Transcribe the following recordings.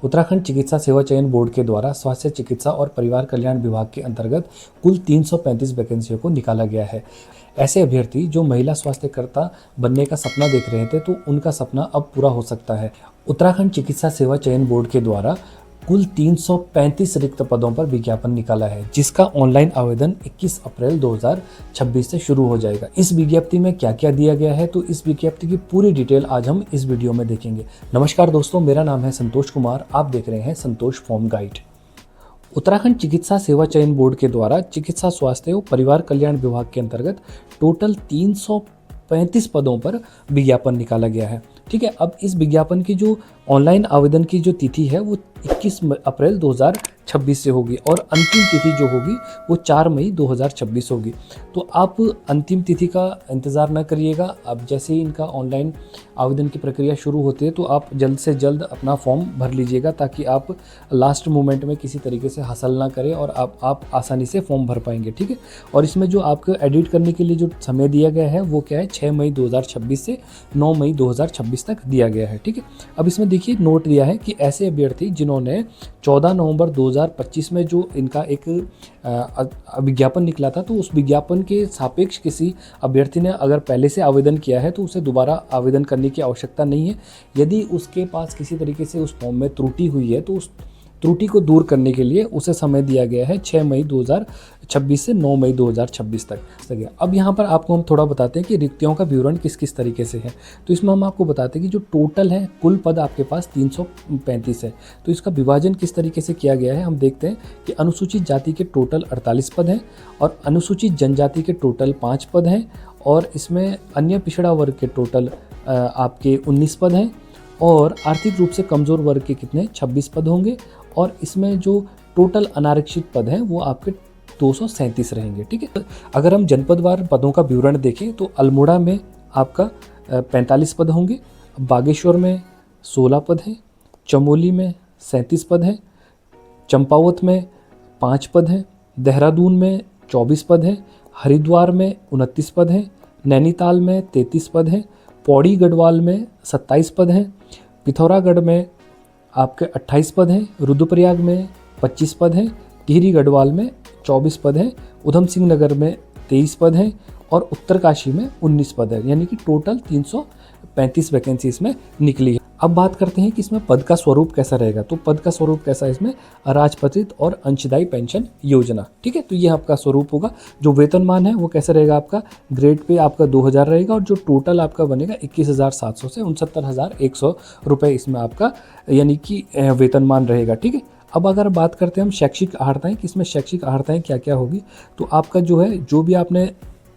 उत्तराखंड चिकित्सा सेवा चयन बोर्ड के द्वारा स्वास्थ्य चिकित्सा और परिवार कल्याण विभाग के अंतर्गत कुल 335 वैकेंसियों को निकाला गया है। ऐसे अभ्यर्थी जो महिला स्वास्थ्यकर्ता बनने का सपना देख रहे थे तो उनका सपना अब पूरा हो सकता है। उत्तराखंड चिकित्सा सेवा चयन बोर्ड के द्वारा कुल 335 रिक्त पदों पर विज्ञापन निकाला है, जिसका ऑनलाइन आवेदन 21 अप्रैल 2026 से शुरू हो जाएगा। इस विज्ञप्ति में क्या क्या दिया गया है, तो इस विज्ञप्ति की पूरी डिटेल आज हम इस वीडियो में देखेंगे। नमस्कार दोस्तों, मेरा नाम है संतोष कुमार। आप देख रहे हैं संतोष फॉर्म गाइड। उत्तराखंड चिकित्सा सेवा चयन बोर्ड के द्वारा चिकित्सा स्वास्थ्य और परिवार कल्याण विभाग के अंतर्गत टोटल 335 पदों पर विज्ञापन निकाला गया है। ठीक है, अब इस विज्ञापन की जो ऑनलाइन आवेदन की जो तिथि है वो 21 अप्रैल 2026 से होगी और अंतिम तिथि जो होगी वो 4 मई 2026 होगी। तो आप अंतिम तिथि का इंतज़ार न करिएगा। अब जैसे ही इनका ऑनलाइन आवेदन की प्रक्रिया शुरू होती है तो आप जल्द से जल्द अपना फॉर्म भर लीजिएगा, ताकि आप लास्ट मोमेंट में किसी तरीके से हासिल ना करें और आप आसानी से फॉर्म भर पाएंगे। ठीक है, और इसमें जो आपको एडिट करने के लिए जो समय दिया गया है वो क्या है, 6 मई 2026 से 9 मई 2026 तक दिया गया है। ठीक है, अब इसमें देखिए नोट दिया है कि ऐसे अभ्यर्थी जिन्होंने 14 नवंबर 2025 में जो इनका एक विज्ञापन निकला था, तो उस विज्ञापन के सापेक्ष किसी अभ्यर्थी ने अगर पहले से आवेदन किया है तो उसे दोबारा आवेदन करने की आवश्यकता नहीं है। यदि उसके पास किसी तरीके से उस फॉर्म में त्रुटि हुई है तो उस त्रुटि को दूर करने के लिए उसे समय दिया गया है 6 मई 2026 से 9 मई 2026 तक। अब यहाँ पर आपको हम थोड़ा बताते हैं कि रिक्तियों का विवरण किस किस तरीके से है। तो इसमें हम आपको बताते हैं कि जो टोटल है कुल पद आपके पास 335 है। तो इसका विभाजन किस तरीके से किया गया है हम देखते हैं कि अनुसूचित जाति के टोटल 48 पद हैं और अनुसूचित जनजाति के टोटल 5 पद हैं और इसमें अन्य पिछड़ा वर्ग के टोटल आपके 19 पद हैं और आर्थिक रूप से कमज़ोर वर्ग के कितने 26 पद होंगे और इसमें जो टोटल अनारक्षित पद हैं वो आपके 237 रहेंगे। ठीक है, अगर हम जनपदवार पदों का विवरण देखें तो अल्मोड़ा में आपका 45 पद होंगे, बागेश्वर में 16 पद हैं, चमोली में 37 पद हैं, चंपावत में 5 पद हैं, देहरादून में 24 पद हैं, हरिद्वार में 29 पद हैं, नैनीताल में 33 पद हैं, पौड़ी गढ़वाल में 27 पद हैं, पिथौरागढ़ में आपके 28 पद हैं, रुद्रप्रयाग में 25 पद हैं, टिहरी गढ़वाल में 24 पद हैं, उधम सिंह नगर में 23 पद हैं और उत्तरकाशी में 19 पद है। यानी कि टोटल 335 वैकेंसी इसमें निकली है। अब बात करते हैं कि इसमें पद का स्वरूप कैसा रहेगा। तो पद का स्वरूप कैसा है इसमें, राजपत्रित और अंशदायी पेंशन योजना। ठीक है, तो ये आपका स्वरूप होगा। जो वेतनमान है वो कैसा रहेगा, आपका ग्रेड पे आपका 2000 रहेगा और जो टोटल आपका बनेगा 21,700 से 69,100 रुपये इसमें आपका यानी कि वेतनमान रहेगा। ठीक है, अब अगर बात करते हैं हम शैक्षिक अर्हताएँ कि इसमें शैक्षिक अर्हताएँ क्या क्या होगी, तो आपका जो है जो भी आपने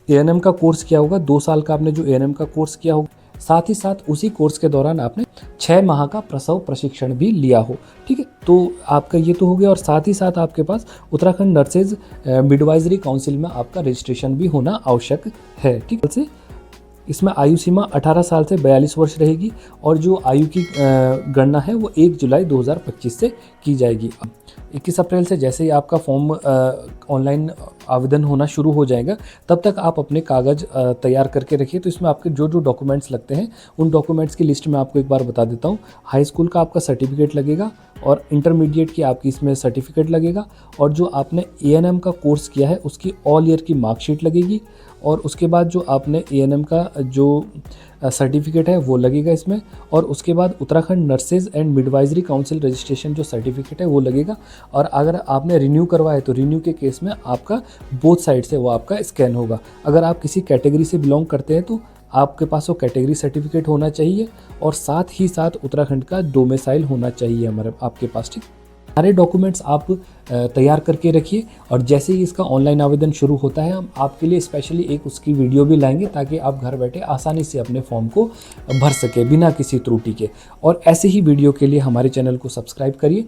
ANM का कोर्स किया होगा, 2 साल का आपने जो ANM का कोर्स किया होगा, साथ ही साथ उसी कोर्स के दौरान आपने 6 माह का प्रसव प्रशिक्षण भी लिया हो। ठीक है, तो आपका ये तो हो गया और साथ ही साथ आपके पास उत्तराखंड नर्सेज मिडवाइजरी काउंसिल में आपका रजिस्ट्रेशन भी होना आवश्यक है। ठीक है, इसमें आयु सीमा 18 साल से 42 वर्ष रहेगी और जो आयु की गणना है वो 1 जुलाई 2025 से की जाएगी। 21 अप्रैल से जैसे ही आपका फॉर्म ऑनलाइन आवेदन होना शुरू हो जाएगा, तब तक आप अपने कागज़ तैयार करके रखिए। तो इसमें आपके जो जो डॉक्यूमेंट्स लगते हैं उन डॉक्यूमेंट्स की लिस्ट में आपको एक बार बता देता हूँ। हाई स्कूल का आपका सर्टिफिकेट लगेगा और इंटरमीडिएट की आपकी इसमें सर्टिफिकेट लगेगा और जो आपने ANM का कोर्स किया है उसकी ऑल ईयर की मार्कशीट लगेगी और उसके बाद जो आपने ANM का जो सर्टिफिकेट है वो लगेगा इसमें और उसके बाद Uttarakhand nurses and midwifery council registration जो सर्टिफिकेट है वो लगेगा। और अगर आपने रिन्यू करवाया तो रिन्यू के केस में आपका बोथ साइड से वो आपका स्कैन होगा। अगर आप किसी कैटेगरी से बिलोंग करते हैं तो आपके पास वो कैटेगरी सर्टिफिकेट होना चाहिए और साथ ही साथ उत्तराखंड का डोमिसाइल होना चाहिए हमारे आपके पास। ठीक, सारे डॉक्यूमेंट्स आप तैयार करके रखिए और जैसे ही इसका ऑनलाइन आवेदन शुरू होता है हम आपके लिए स्पेशली एक उसकी वीडियो भी लाएंगे, ताकि आप घर बैठे आसानी से अपने फॉर्म को भर सके बिना किसी त्रुटि के। और ऐसे ही वीडियो के लिए हमारे चैनल को सब्सक्राइब करिए।